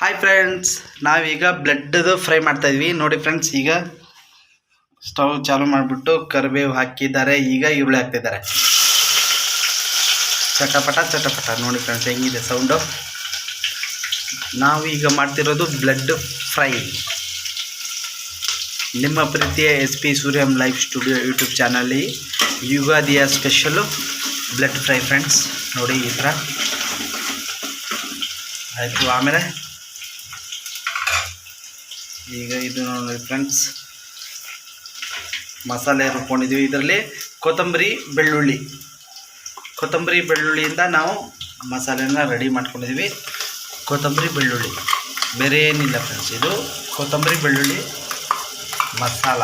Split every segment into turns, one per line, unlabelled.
Hi friends, ನಾವೀಗ ಬ್ಲಡ್ದು fry ಮಾಡ್ತಾ ಇದ್ವಿ ನೋಡಿ ಫ್ರೆಂಡ್ಸ್. ಈಗ ಸ್ಟವ್ ಚಾಲು ಮಾಡಿಬಿಟ್ಟು ಕರಿಬೇವು ಹಾಕಿದ್ದಾರೆ. ಈಗ ಈರುಳ್ಳಿ ಹಾಕ್ತಿದ್ದಾರೆ. ಚಟಪಟ ಚಟಪಟ ನೋಡಿ ಫ್ರೆಂಡ್ಸ್ ಹೆಂಗಿದೆ ಸೌಂಡು. ನಾವು ಈಗ ಮಾಡ್ತಿರೋದು ಬ್ಲಡ್ ಫ್ರೈ. ನಿಮ್ಮ ಪ್ರೀತಿಯ SP Suryam live studio YouTube ಚಾನಲ್ಲಿ ಯುಗಾದಿಯ ಸ್ಪೆಷಲು ಬ್ಲಡ್ ಫ್ರೈ ಫ್ರೆಂಡ್ಸ್. ನೋಡಿ ಈ ಥರ ಆಯಿತು. ಆಮೇಲೆ ಈಗ ಇದು ನೋಡಿ ಫ್ರೆಂಡ್ಸ್, ಮಸಾಲೆ ರುಬ್ಕೊಂಡಿದ್ದೀವಿ. ಇದರಲ್ಲಿ ಕೊತ್ತಂಬರಿ ಬೆಳ್ಳುಳ್ಳಿಯಿಂದ ನಾವು ಮಸಾಲೆನ ರೆಡಿ ಮಾಡ್ಕೊಂಡಿದ್ದೀವಿ. ಕೊತ್ತಂಬರಿ ಬೆಳ್ಳುಳ್ಳಿ, ಬೇರೆ ಏನಿಲ್ಲ ಫ್ರೆಂಡ್ಸ್. ಇದು ಕೊತ್ತಂಬರಿ ಬೆಳ್ಳುಳ್ಳಿ ಮಸಾಲ.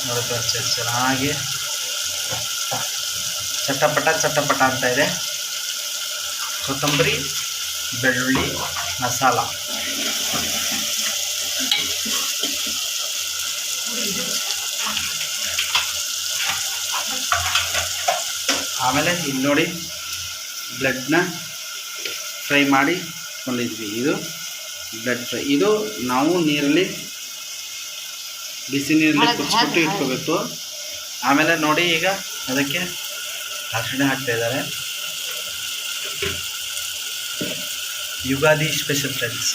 ನೋಡಿ ಫ್ರೆಂಡ್ಸ್ ಚೆನ್ನಾಗಿ ಚಟಪಟ ಅಂತ ಇದೆ ಕೊತ್ತಂಬರಿ ಬೆಳ್ಳುಳ್ಳಿ ಮಸಾಲ. ಆಮೇಲೆ ಇಲ್ಲಿ ನೋಡಿ ಬ್ಲಡ್ನ ಫ್ರೈ ಮಾಡಿ ಕೊಂಡಿದ್ವಿ. ಇದು ಬ್ಲಡ್ ಫ್ರೈ. ಇದು ನಾವು ಬಿಸಿ ನೀರಲ್ಲಿ ಕುದಿಸ್ಬಿಟ್ಟು ಇಟ್ಕೋಬೇಕು. ಆಮೇಲೆ ನೋಡಿ ಈಗ ಅದಕ್ಕೆ ಅರಿಶಿಣ ಹಾಕ್ತಾ ಇದ್ದಾರೆ. Ugadi special friends.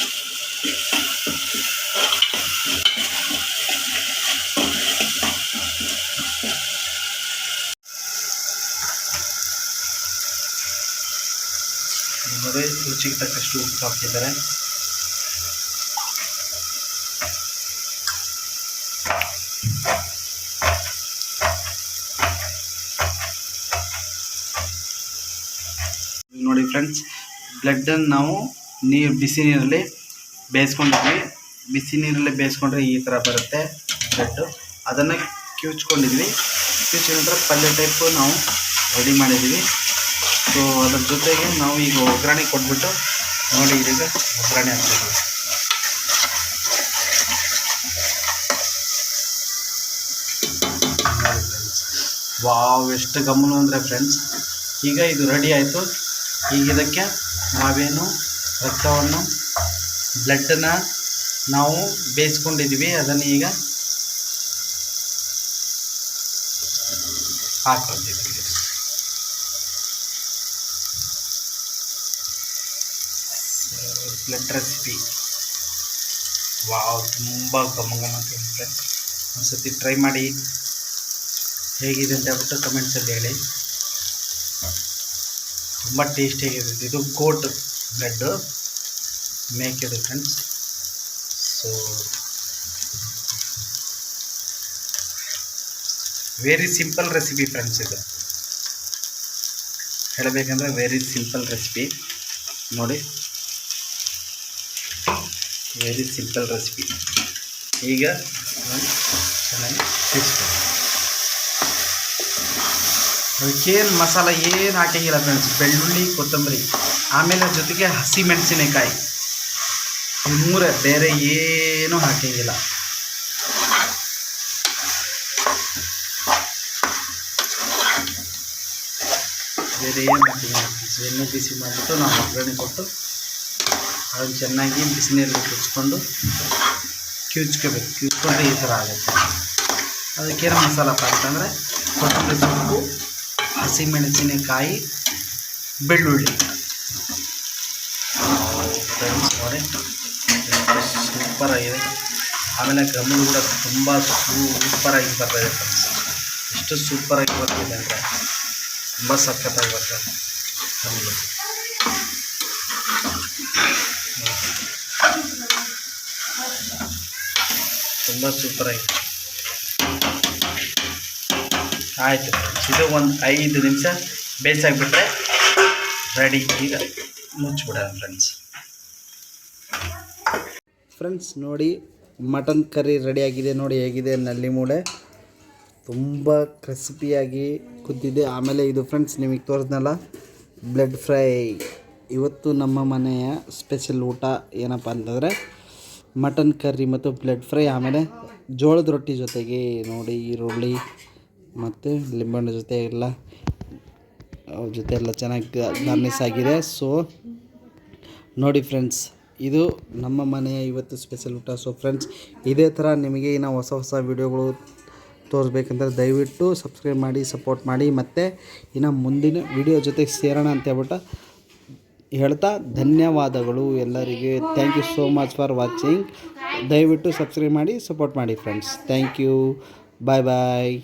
ನೋಡಿ ರುಚಿಗೆ ತಕ್ಕಷ್ಟು ಉಪ್ಪು ಹಾಕ್ತಿದ್ದಾರೆ. ನೋಡಿ ಫ್ರೆಂಡ್ಸ್, ಬ್ಲಡ್ಡನ್ನು ನಾವು ಬಿಸಿ ನೀರಲ್ಲಿ ಬೇಯಿಸ್ಕೊಂಡಿದ್ವಿ. ಬಿಸಿ ನೀರಲ್ಲಿ ಬೇಯಿಸ್ಕೊಂಡ್ರೆ ಈ ಥರ ಬರುತ್ತೆ ಬ್ಲಡ್ಡು. ಅದನ್ನು ಕಿವುಚ್ಕೊಂಡಿದ್ವಿ. ಕಿವುಚಿದ ನಂತರ ಪಲ್ಯ ಟೈಪು ನಾವು ರೆಡಿ ಮಾಡಿದ್ವಿ. ಸೊ ಅದ್ರ ಜೊತೆಗೆ ನಾವು ಈಗ ಒಗ್ಗರಣೆ ಕೊಟ್ಬಿಟ್ಟು ನೋಡಿ ಈಗ ಒಗ್ಗರಣೆ ಹಾಕ್ತಿದ್ವಿ. ನೋಡಿ ಫ್ರೆಂಡ್ಸ್, ವಾವ್ ಎಷ್ಟು ಗಮನ ಅಂದರೆ ಫ್ರೆಂಡ್ಸ್. ಈಗ ಇದು ರೆಡಿ ಆಯಿತು. ಈಗ ಇದಕ್ಕೆ ನಾವೇನು ರಕ್ತವನ್ನು ಬ್ಲಡ್ಡನ್ನು ನಾವು ಬೇಯಿಸ್ಕೊಂಡಿದ್ವಿ ಅದನ್ನು ಈಗ ಹಾಕ್ಕೊಂಡಿದ್ವಿ. ಬ್ಲಡ್ ರೆಸಿಪಿ ವಾವ್ ತುಂಬ ಗಮ ಅಂತ ಫ್ರೆಂಡ್ಸ್. ಒಂದು ಸತಿ ಟ್ರೈ ಮಾಡಿ ಹೇಗಿದೆ ಅಂತ ಹೇಳ್ಬಿಟ್ಟು ಕಮೆಂಟ್ಸಲ್ಲಿ ಹೇಳಿ. ತುಂಬ ಟೇಸ್ಟಿಯಾಗಿರುತ್ತೆ. ಇದು ಗೋಟ್ ಬ್ಲಡ್ಡು ಮೇಕಿದೆ friends. So very simple recipe friends. ಇದು ಹೇಳಬೇಕಂದ್ರೆ ವೆರಿ ಸಿಂಪಲ್ ರೆಸಿಪಿ. ನೋಡಿ ವೆರಿ ಸಿಂಪಲ್ ರೆಸಿಪಿ. ಈಗ ಚೆನ್ನಾಗಿ ತಿರ್ಸ್ಕೊಂಡು ಅದಕ್ಕೇನು ಮಸಾಲ ಏನು ಹಾಕಂಗಿಲ್ಲ ಫ್ರೆಂಡ್ಸ್. ಬೆಳ್ಳುಳ್ಳಿ, ಕೊತ್ತಂಬರಿ, ಆಮೇಲೆ ಜೊತೆಗೆ ಹಸಿಮೆಣಸಿನಕಾಯಿ, ಮೂರೇ, ಬೇರೆ ಏನೂ ಹಾಕಂಗಿಲ್ಲ. ಬೇರೆ ಏನು ಹಾಕಿಲ್ಲ. ಎಣ್ಣೆ ಬಿಸಿ ಮಾಡಿಬಿಟ್ಟು ನಾವು ಒಗ್ಗರಣೆ ಕೊಟ್ಟು ಅದನ್ನು ಚೆನ್ನಾಗಿ ಬಿಸಿನೀರಲ್ಲಿ ಕುದಿಸ್ಕೊಂಡು ಕಿವುಚ್ಕೋಬೇಕು. ಕಿವುಚ್ಕೊಂಡ್ರೆ ಈ ಥರ ಆಗುತ್ತೆ. ಅದಕ್ಕೇನು ಮಸಾಲಪ್ಪ ಅಂತಂದರೆ ಕೊತ್ತಂಬರಿ ಸೊಪ್ಪು, ಹಸಿಮೆಣಸಿನಕಾಯಿ, ಬೆಳ್ಳುಳ್ಳಿ. ಫ್ರೆಂಡ್ಸ್ ನೋಡಿ ಸೂಪರಾಗಿದೆ. ಆಮೇಲೆ ಗಮಲು ಕೂಡ ತುಂಬ ಸೂಪರಾಗಿ ಬರ್ತಾಯಿದೆ ಫ್ರೆಂಡ್ಸ್. ಎಷ್ಟು ಸೂಪರಾಗಿ ಬರ್ತಿದೆ ಅಂದರೆ ತುಂಬ ಸಖತ್ತಾಗಿ ಬರ್ತದೆ ಗಮಲು. ತುಂಬ ಸೂಪರಾಗಿ ಆಯಿತು ಫ್ರೆಂಡ್ಸ್. ಇದು ಒಂದು 5 ನಿಮಿಷ ಬೇಯಿಸಾಕ್ಬಿಟ್ರೆ ರೆಡಿ. ಈಗ ಮುಚ್ಚಿಬಿಡೋಣ ಫ್ರೆಂಡ್ಸ್. ನೋಡಿ ಮಟನ್ ಕರಿ ರೆಡಿಯಾಗಿದೆ. ನೋಡಿ ಹೇಗಿದೆ ನಲ್ಲಿ ಮೂಳೆ, ತುಂಬ ಕ್ರಿಸ್ಪಿಯಾಗಿ ಕುದ್ದಿದೆ. ಆಮೇಲೆ ಇದು ಫ್ರೆಂಡ್ಸ್ ನಿಮಗೆ ತೋರಿಸ್ನಲ್ಲ ಬ್ಲಡ್ ಫ್ರೈ. ಇವತ್ತು ನಮ್ಮ ಮನೆಯ ಸ್ಪೆಷಲ್ ಊಟ ಏನಪ್ಪ ಅಂತಂದರೆ ಮಟನ್ ಕರ್ರಿ ಮತ್ತು ಬ್ಲೆಡ್ ಫ್ರೈ, ಆಮೇಲೆ ಜೋಳದ ರೊಟ್ಟಿ ಜೊತೆಗೆ ನೋಡಿ ಈರುಳ್ಳಿ ಮತ್ತು ಲಿಂಬೆಹಣ್ಣು ಜೊತೆ ಎಲ್ಲ ಅವ್ರ ಜೊತೆ ಎಲ್ಲ ಚೆನ್ನಾಗಿ ಗಾರ್ನಿಷ್ ಆಗಿದೆ. ಸೊ ನೋಡಿ ಫ್ರೆಂಡ್ಸ್, ಇದು ನಮ್ಮ ಮನೆಯ ಇವತ್ತು ಸ್ಪೆಷಲ್ ಊಟ. ಸೊ ಫ್ರೆಂಡ್ಸ್, ಇದೇ ಥರ ನಿಮಗೆ ಇನ್ನು ಹೊಸ ವೀಡಿಯೋಗಳು ತೋರಿಸ್ಬೇಕಂದ್ರೆ ದಯವಿಟ್ಟು ಸಬ್ಸ್ಕ್ರೈಬ್ ಮಾಡಿ, ಸಪೋರ್ಟ್ ಮಾಡಿ. ಮತ್ತು ಇನ್ನು ಮುಂದಿನ ವೀಡಿಯೋ ಜೊತೆಗೆ ಸೇರೋಣ ಅಂತ ಹೇಳ್ಬಿಟ್ಟು ಹೇಳ್ತಾ ಧನ್ಯವಾದಗಳು ಎಲ್ಲರಿಗೆ. Thank you so much for watching. ದಯವಿಟ್ಟು ಸಬ್ಸ್ಕ್ರೈಬ್ ಮಾಡಿ, ಸಪೋರ್ಟ್ ಮಾಡಿ friends. Thank you. Bye bye.